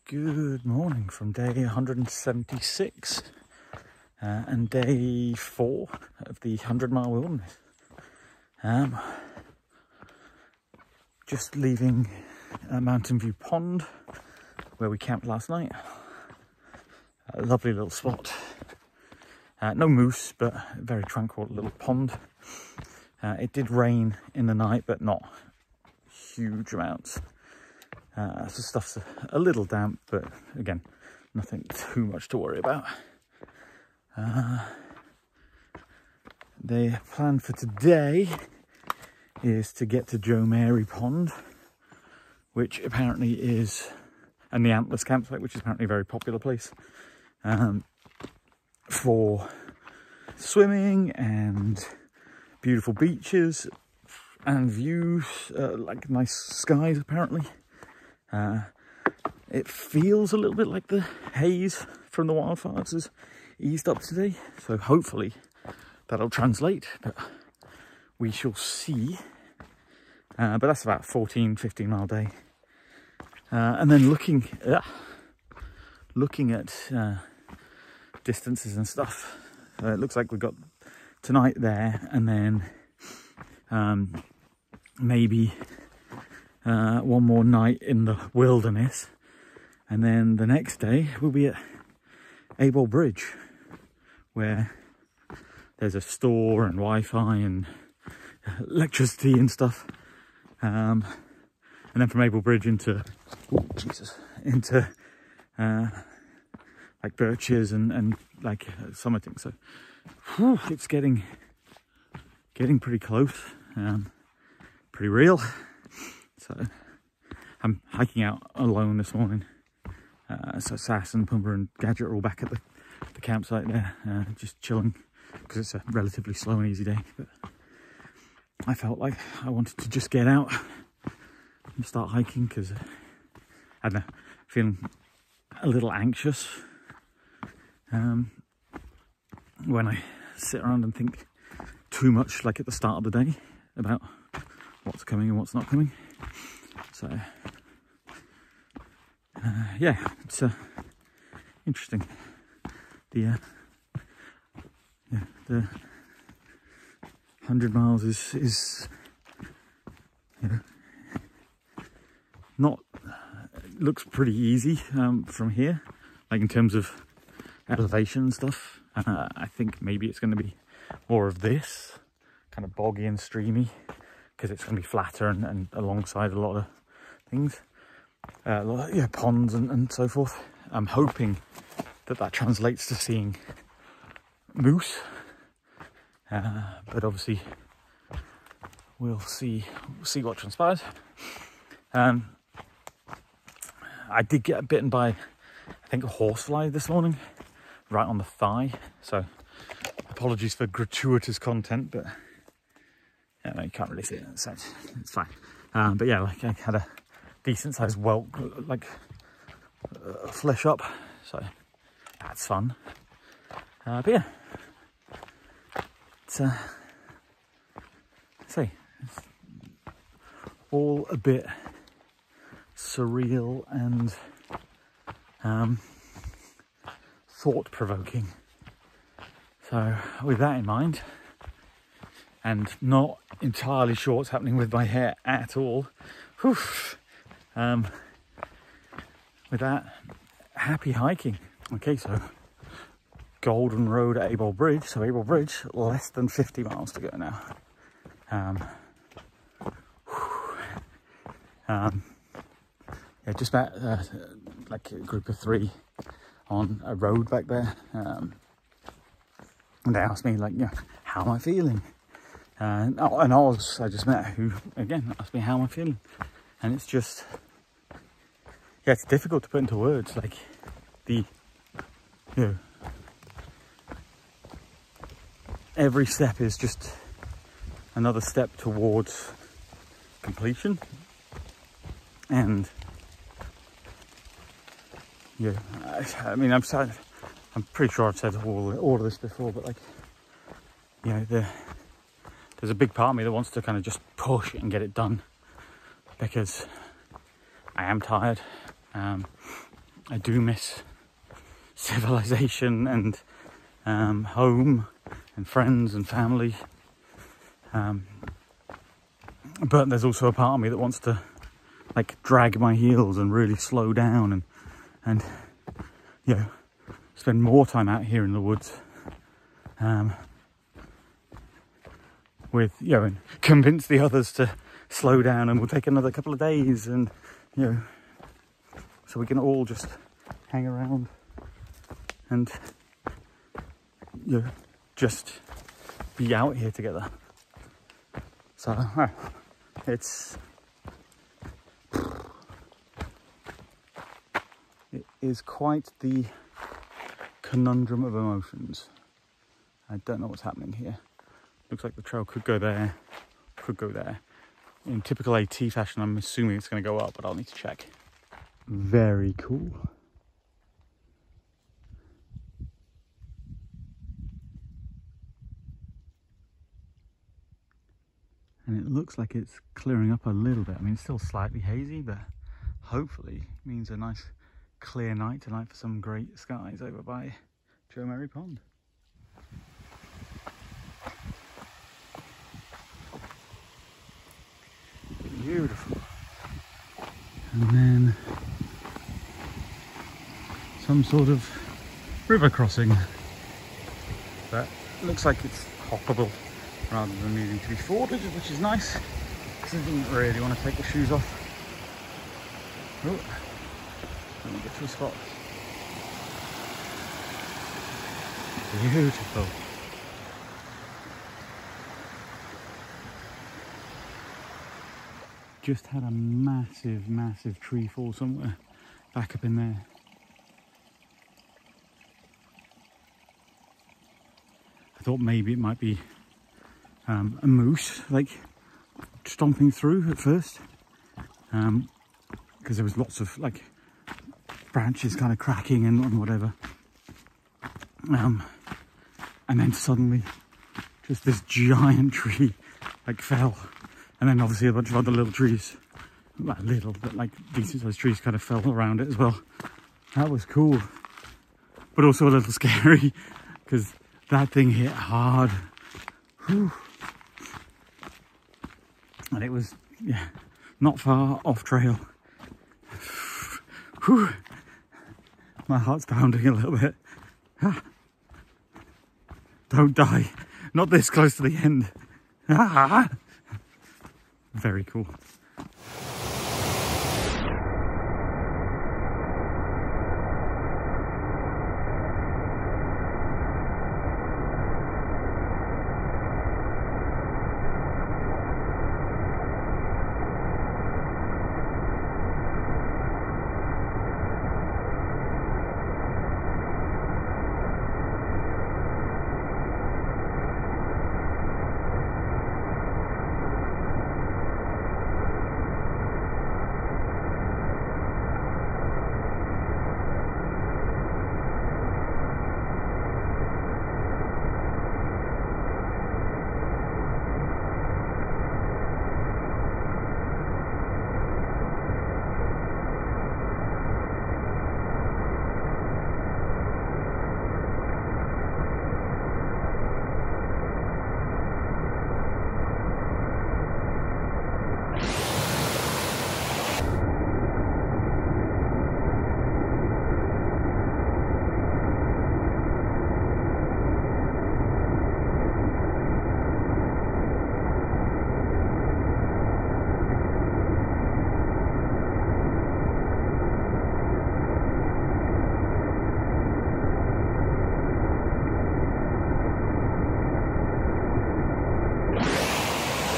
Good morning from day 176 and day 4 of the 100-mile wilderness. Just leaving Mountain View Pond where we camped last night. A lovely little spot. No moose, but a very tranquil little pond. It did rain in the night, but not huge amounts. So stuff's a little damp, but again, nothing too much to worry about. The plan for today is to get to Joe Mary Pond, which apparently is, and the Antlers campsite, which is apparently a very popular place for swimming and beautiful beaches and views, like nice skies apparently. It feels a little bit like the haze from the wildfires has eased up today, so hopefully that'll translate, but we shall see. But that's about 15 mile day. And then looking at distances and stuff, it looks like we've got tonight there, and then maybe one more night in the wilderness, and then the next day we'll be at Able Bridge, where there's a store and Wi-Fi and electricity and stuff, and then from Able Bridge into like Birches and like summiting. So it's getting pretty close, pretty real. So I'm hiking out alone this morning. So Sass and Pumba and Gadget are all back at the campsite there, just chilling, because it's a relatively slow and easy day. But I felt like I wanted to just get out and start hiking, because I don't know, feeling a little anxious when I sit around and think too much, like at the start of the day, about what's coming and what's not coming. So yeah, it's interesting. The 100 miles is not, looks pretty easy from here, like in terms of elevation and stuff. I think maybe it's going to be more of this kind of boggy and streamy, because it's going to be flatter and alongside a lot of things, ponds and so forth. I'm hoping that translates to seeing moose, but obviously we'll see what transpires. I did get bitten by, I think, a horsefly this morning, right on the thigh, so apologies for gratuitous content, but yeah, no, you can't really see it, so it's fine. But yeah, like I had a decent sized welt, like flesh up, so that's fun. But yeah, it's all a bit surreal and thought-provoking. So with that in mind, and not entirely sure what's happening with my hair at all, with that, happy hiking. Okay, so Golden Road at Able Bridge. So Able Bridge, less than 50 miles to go now. Yeah, just about like a group of 3 on a road back there. And they asked me, like, how am I feeling? And Oz, I just met, who again asked me how am I feeling, and it's just, yeah, it's difficult to put into words. Like every step is just another step towards completion, and yeah, I mean, I'm pretty sure I've said all of this before, but like, there's a big part of me that wants to kind of just push and get it done, because I am tired. I do miss civilization and home and friends and family. But there's also a part of me that wants to like drag my heels and really slow down and you know, spend more time out here in the woods. With, you know, and convince the others to slow down, and we'll take another couple of days, and you know, so we can all just hang around and you know, just be out here together. So it is quite the conundrum of emotions. I don't know what's happening here. Looks like the trail could go there, could go there. In typical AT fashion, I'm assuming it's going to go up, but I'll need to check. Very cool. And it looks like it's clearing up a little bit. I mean, it's still slightly hazy, but hopefully it means a nice clear night tonight for some great skies over by Joe Mary Pond. Beautiful. And then some sort of river crossing that looks like it's hoppable rather than needing to be forded, which is nice because I didn't really want to take the shoes off. Oh, let me get to a spot. Beautiful. Just had a massive tree fall somewhere back up in there. I thought maybe it might be a moose, like stomping through at first, because there was lots of like branches kind of cracking and whatever. And then suddenly, just this giant tree like fell. And then obviously a bunch of other little trees, well, little, but like decent sized trees kind of fell around it as well. That was cool, but also a little scary because that thing hit hard. Whew. And it was, yeah, not far off trail. Whew. My heart's pounding a little bit. Ah. Don't die. Not this close to the end. Ah. Very cool.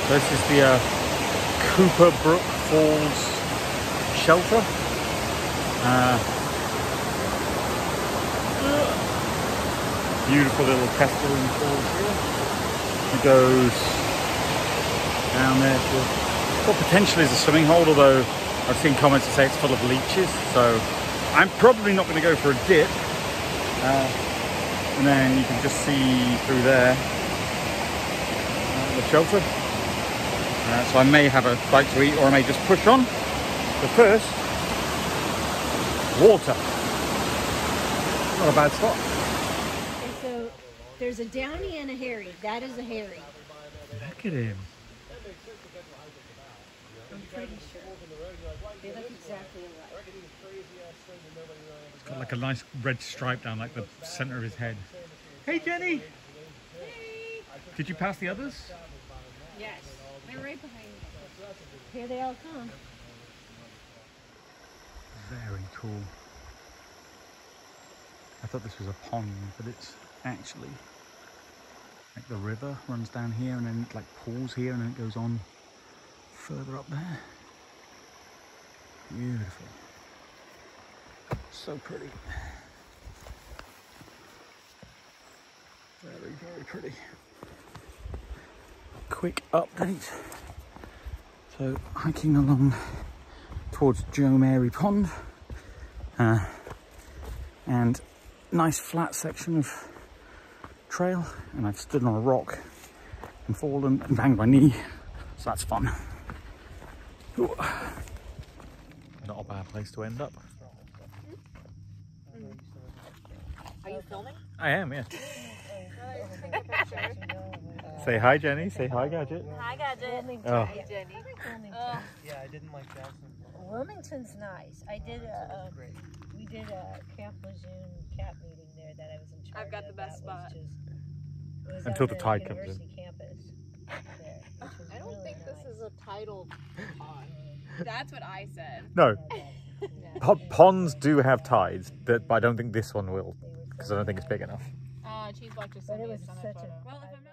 This is the Cooper Brook Falls shelter. Beautiful little Kesterling Falls here. It goes down there to what potentially is a swimming hole, although I've seen comments that say it's full of leeches, so I'm probably not going to go for a dip. And then you can just see through there the shelter. So I may have a bite to eat, or I may just push on. But first, water. Not a bad spot. And so there's a Downy and a Harry. That is a Harry. Look at him. I'm pretty sure. They look exactly alike. He's got like a nice red stripe down like the center of his head. Hey Jenny! Hey! Did you pass the others? Yes. They're right behind me. Here they all come. Very cool. I thought this was a pond, but it's actually like the river runs down here and then it like pools here and then it goes on further up there. Beautiful. So pretty. Very, very pretty. Quick update. So hiking along towards Joe Mary Pond. And nice flat section of trail, and I've stood on a rock and fallen and banged my knee, so that's fun. Ooh. Not a bad place to end up. Are you filming? I am, yeah. Say hi, Jenny. Say hi, Gadget. Hi, Gadget. Oh. Hi, Jenny. Yeah, I didn't like Jackson. Wilmington's nice. We did a Camp Lejeune cat meeting there that I was in charge of. I've got the best spot. It was Until on the tide comes in. university campus there, which was I don't really think nice. this is a tidal pond. That's what I said. No, Yeah. ponds do have tides, but I don't think this one will, because I don't think it's big enough. Cheese block just But sent it me a was stunning such a photo. Well, if I'm